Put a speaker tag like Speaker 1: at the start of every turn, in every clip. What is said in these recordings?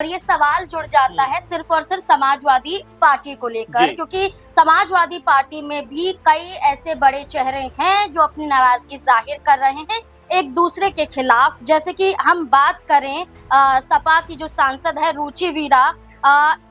Speaker 1: और ये सवाल जुड़ जाता है सिर्फ और सिर्फ समाजवादी पार्टी को लेकर, क्योंकि समाजवादी पार्टी में भी कई ऐसे बड़े चेहरे हैं जो अपनी नाराजगी जाहिर कर रहे हैं एक दूसरे के खिलाफ। जैसे कि हम बात करें सपा की जो सांसद है रुचि वीरा,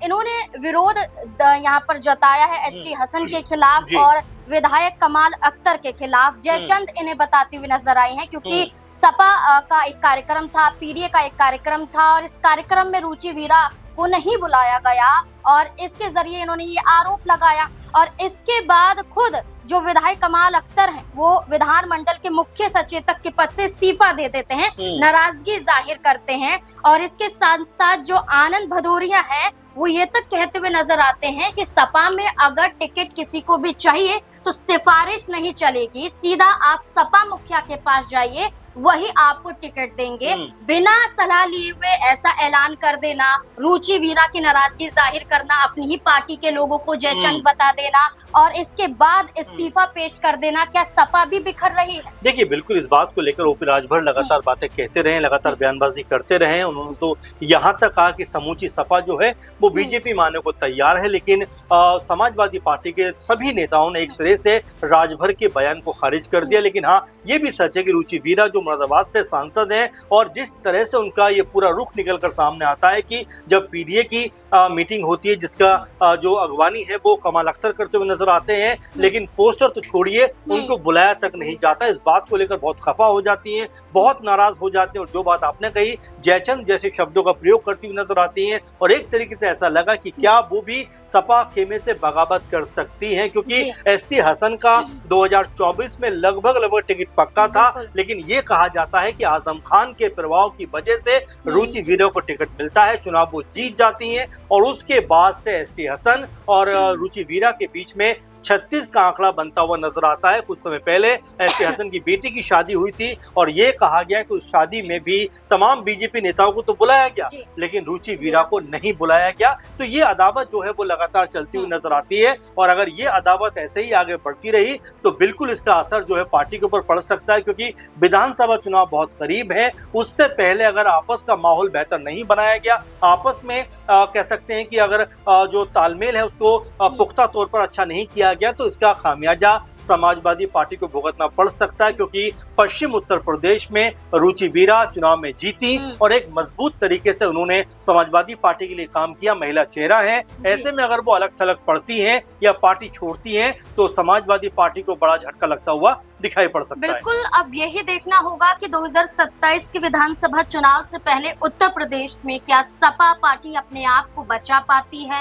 Speaker 1: इन्होंने विरोध यहाँ पर जताया है एसटी हसन के खिलाफ और विधायक कमाल अख्तर के खिलाफ। जयचंद इन्हें बताती हुई नजर आई हैं, क्योंकि सपा का एक कार्यक्रम था, पीडीए का एक कार्यक्रम था और इस कार्यक्रम में रुचि वीरा को नहीं बुलाया गया और इसके जरिए इन्होंने ये आरोप लगाया। और इसके बाद खुद जो विधायक कमाल अख्तर हैं वो विधानमंडल के मुख्य सचेतक के पद से इस्तीफा दे देते हैं, नाराजगी जाहिर करते हैं। और इसके साथ साथ जो आनंद भदौरिया है वो ये तक कहते हुए नजर आते हैं कि सपा में अगर टिकट किसी को भी चाहिए तो सिफारिश नहीं चलेगी, सीधा आप सपा मुखिया के पास जाइए, वही आपको टिकट देंगे। बिना सलाह लिए हुए ऐसा ऐलान कर देना, रुचि वीरा की नाराजगी जाहिर करना, अपनी ही पार्टी के लोगों को जयचंद बता देना और इसके बाद इस्तीफा पेश कर देना, क्या सपा भी बिखर रही है?
Speaker 2: देखिए, बिल्कुल इस बात को लेकर ओपी राजभर लगातार बातें कहते रहे, लगातार बयानबाजी करते रहे। उन्होंने तो यहाँ तक कहा कि समूची सपा जो है वो बीजेपी मानने को तैयार है, लेकिन समाजवादी पार्टी के सभी नेताओं ने एक सिरे से राजभर के बयान को खारिज कर दिया। लेकिन हाँ, ये भी सच है कि रुचि वीरा जो मुरादाबाद से सांसद हैं और जिस तरह से उनका ये पूरा रुख निकल कर सामने आता है कि जब पीडीए की मीटिंग होती है जिसका जो अगवानी है वो कमाल अख्तर करते हुए नजर आते हैं, लेकिन पोस्टर तो छोड़िए उनको बुलाया तक नहीं जाता। इस बात को लेकर बहुत खफा हो जाती हैं, बहुत नाराज हो जाते हैं और जो बात आपने कही जयचंद जैसे शब्दों का प्रयोग करती हुई नजर आती हैं। और एक तरीके से ऐसा लगा कि क्या वो भी सपा खेमे से बगावत कर सकती हैं, क्योंकि एसटी हसन का 2024 में लगभग टिकट पक्का था, लेकिन ये कहा जाता है कि आजम खान के प्रभाव की वजह से रुचि वीरा को टिकट मिलता है, चुनाव वो जीत जाती हैं और उसके बाद से एसटी हसन और रुचि वीरा के बीच में 36 का आंकड़ा बनता हुआ नजर आता है। कुछ समय पहले एसटी हसन की बेटी की शादी हुई थी और ये कहा गया कि उस शादी में भी तमाम बीजेपी नेताओं को तो बुलाया गया, लेकिन रुचि वीरा को नहीं बुलाया गया। तो ये अदावत जो है वो लगातार चलती हुई नजर आती है और अगर ये अदावत ऐसे ही आगे बढ़ती रही तो बिल्कुल इसका असर जो है पार्टी के ऊपर पड़ सकता है, क्योंकि विधानसभा चुनाव बहुत करीब है। उससे पहले अगर आपस का माहौल बेहतर नहीं बनाया गया, आपस में कह सकते हैं कि अगर जो तालमेल है उसको पुख्ता तौर पर अच्छा नहीं किया गया तो इसका खामियाजा समाजवादी पार्टी को भुगतना पड़ सकता है, क्योंकि पश्चिम उत्तर प्रदेश में रुचि वीरा चुनाव में जीती और एक मजबूत तरीके से उन्होंने समाजवादी पार्टी के लिए काम किया, महिला चेहरा है। ऐसे में अगर वो अलग थलग पड़ती हैं या पार्टी छोड़ती हैं तो समाजवादी पार्टी को बड़ा झटका लगता हुआ दिखाई पड़ सकता है।
Speaker 1: बिल्कुल, अब यही देखना होगा कि 2027 के विधानसभा चुनाव से पहले उत्तर प्रदेश में क्या सपा पार्टी अपने आप को बचा पाती है।